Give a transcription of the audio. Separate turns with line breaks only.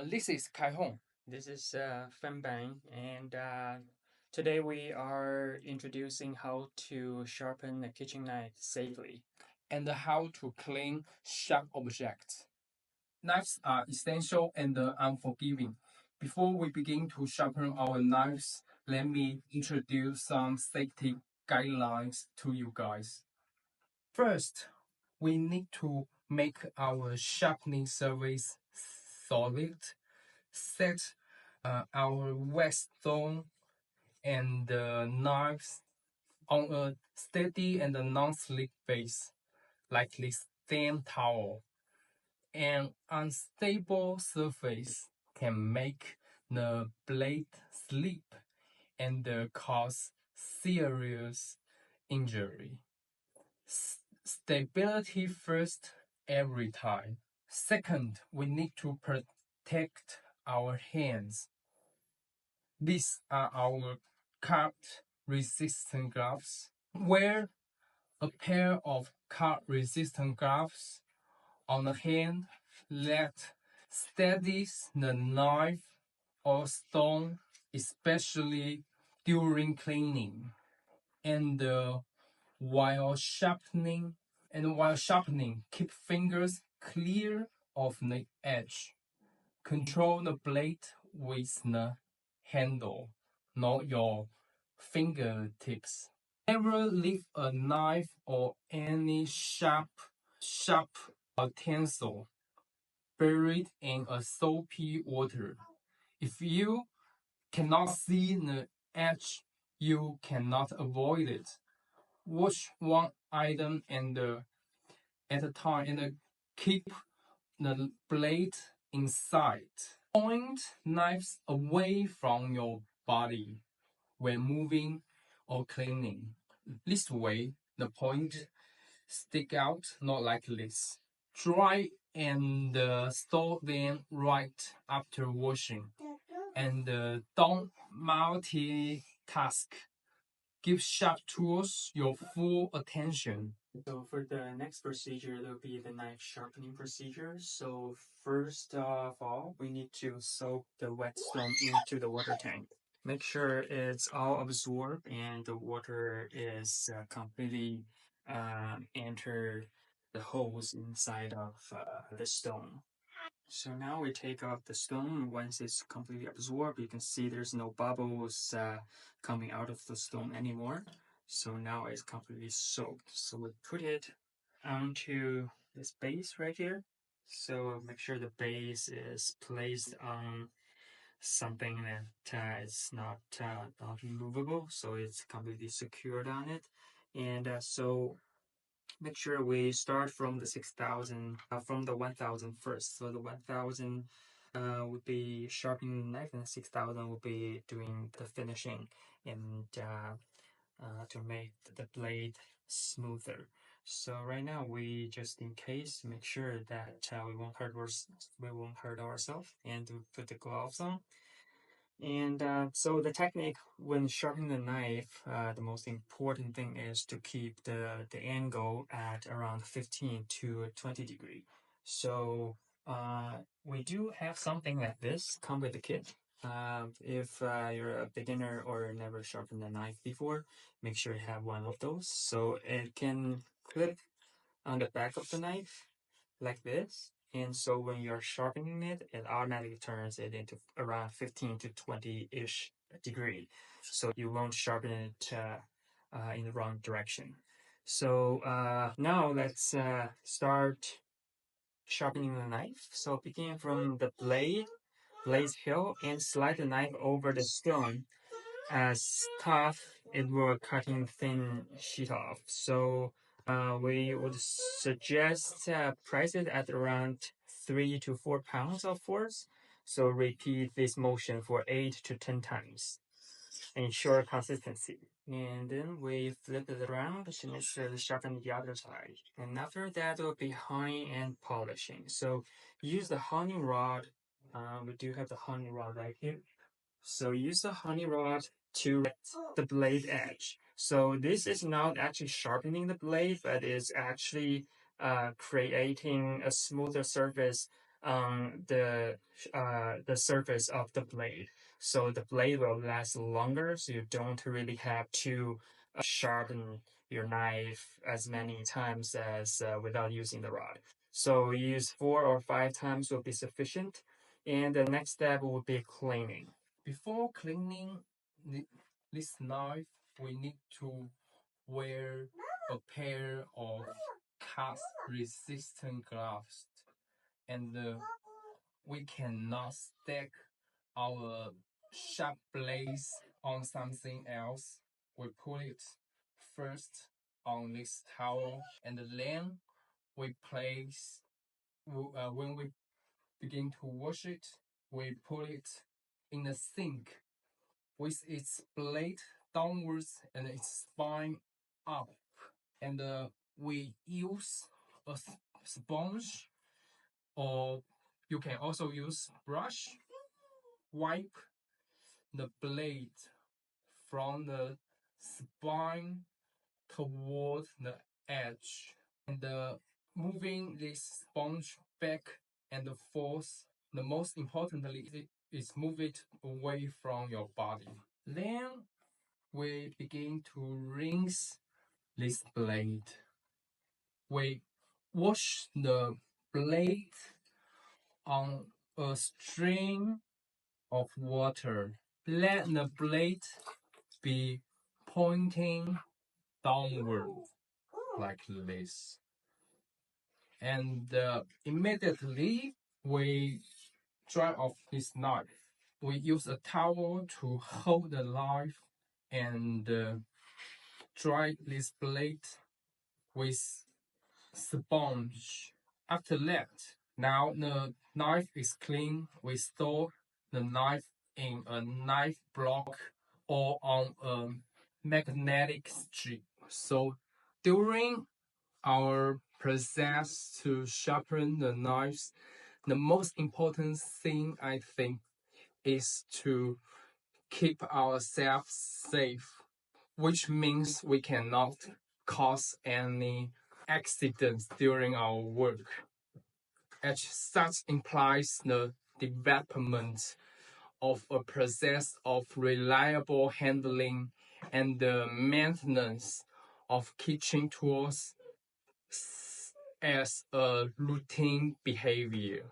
This is Kai Hong.
This is Fenbang, and today we are introducing how to sharpen a kitchen knife safely.
And how to clean sharp objects. Knives are essential and unforgiving. Before we begin to sharpen our knives, let me introduce some safety guidelines to you guys. First, we need to make our sharpening surface solid. Set our whetstone and knives on a steady and non-slip base, like this thin towel. An unstable surface can make the blade slip and cause serious injury. Stability first every time. Second, we need to protect our hands. These are our cut resistant gloves. Wear a pair of cut resistant gloves on the hand that steadies the knife or stone, especially during cleaning. And while sharpening, keep fingers clear of the edge. Control the blade with the handle, not your fingertips. Never leave a knife or any sharp utensil buried in a soapy water. If you cannot see the edge, you cannot avoid it. Wash one item at a time and keep the blade inside. Point knives away from your body when moving or cleaning. This way, the point stick out, not like this. Dry and store them right after washing. And don't multitask. Give sharp tools your full attention.
So for the next procedure, there will be the knife sharpening procedure. So first of all, we need to soak the whetstone into the water tank. Make sure it's all absorbed and the water is completely enter the holes inside of the stone. So now we take off the stone. Once it's completely absorbed, you can see there's no bubbles coming out of the stone anymore. So now it's completely soaked. So we put it onto this base right here. So make sure the base is placed on something that is not movable, so it's completely secured on it. And so make sure we start from the 6,000, from the 1,000 first. So the 1,000 would be sharpening the knife, and 6,000 would be doing the finishing and to make the blade smoother. So right now we just in case make sure that we won't hurt ourselves, and to put the gloves on. And so the technique when sharpening the knife, the most important thing is to keep the angle at around 15 to 20 degree. So we do have something like this come with the kit. If you're a beginner or never sharpened a knife before, make sure you have one of those. So it can clip on the back of the knife like this. And so when you're sharpening it, it automatically turns it into around 15 to 20-ish degree. So you won't sharpen it in the wrong direction. So now let's start sharpening the knife. So begin from the blade's hill, and slide the knife over the stone. As tough, it will cutting thin sheet off. So we would suggest price it at around 3 to 4 pounds of force. So repeat this motion for 8 to 10 times. Ensure consistency. And then we flip it around to sharpen the other side. And after that, will be honing and polishing. So use the honing rod. We do have the honing rod right here. So use the honey rod to get the blade edge. So this is not actually sharpening the blade, but is actually creating a smoother surface on the surface of the blade, so the blade will last longer. So you don't really have to sharpen your knife as many times as without using the rod. So use 4 or 5 times will be sufficient. And the next step would be cleaning.
Before cleaning this knife, we need to wear a pair of cast-resistant gloves, and we cannot stack our sharp blades on something else. We put it first on this towel, and then we place, when we begin to wash it, we put it in the sink with its blade downwards and its spine up. And we use a sponge, or you can also use brush, wipe the blade from the spine toward the edge, and moving this sponge back and forth. The most importantly is move it away from your body. Then we begin to rinse this blade. We wash the blade on a stream of water. Let the blade be pointing downward like this. And immediately we dry off this knife. We use a towel to hold the knife and dry this blade with sponge. After that, now the knife is clean. We store the knife in a knife block or on a magnetic strip. So during our process to sharpen the knives, the most important thing I think is to keep ourselves safe, which means we cannot cause any accidents during our work. As such implies the development of a process of reliable handling and the maintenance of kitchen tools as a routine behavior.